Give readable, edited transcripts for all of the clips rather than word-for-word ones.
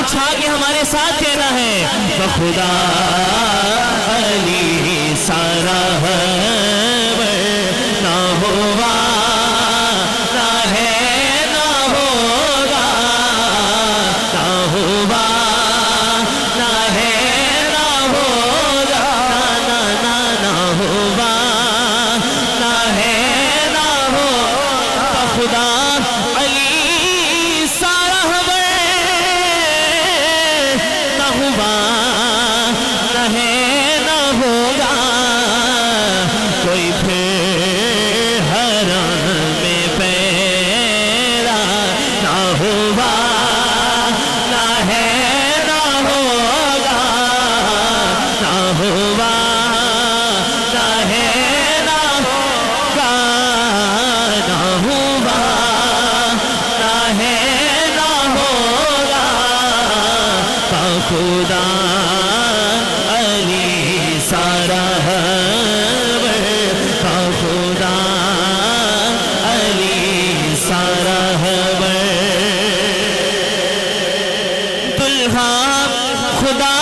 اٹھا کے ہمارے ساتھ کہنا ہے بخدا علی سارا نہ ہوا نہ ہے نہ ہوگا نہ ہوا نہ ہے نہ ہوگا نہ ہوا نہ ہے نہ ہوگا بخدا علی سارا نہ ہوا نہ ہے نہ ہوگا کوئی پھر حرم میں پیدا نہ ہوا نہ ہے نہ ہوگا نہ ہوا نہ ہے نہ ہوگا نہ ہوا نہ ہے نہ ہوگا خدا علی سارا خدا علی سارا دلہا خدا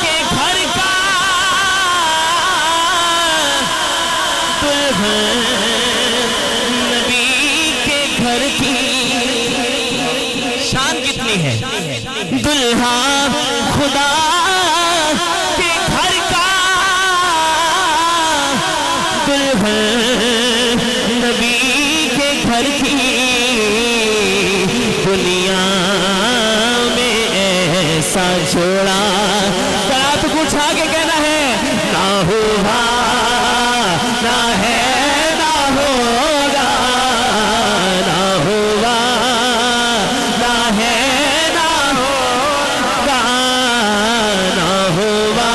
کے گھر کا دلہن نبی کے گھر کی شان کتنی ہے دلہا خدا کے گھر کا دلہن نبی کے گھر کی دنیا میں ایسا جوڑا ہاتھ کو اٹھا کے کہنا ہے نہ ہوا نہ ہے نہ ہوگا نہ ہوا نہ ہے نہ ہوگا نہ ہوا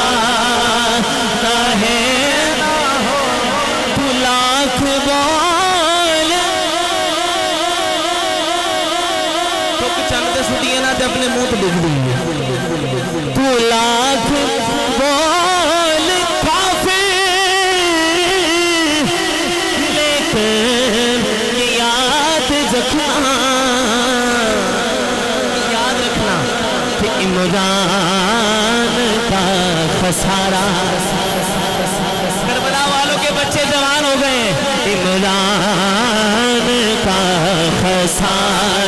نہ ہے نہ ہوگا تو لاکھ بول تو چند سنیے نا تے اپنے منہ تو لکھ دیئے تو لاکھ بول کافر لیکن یاد رکھنا کہ عمران کا خسارہ کربلا والوں کے بچے جوان ہو گئے عمران کا خسارہ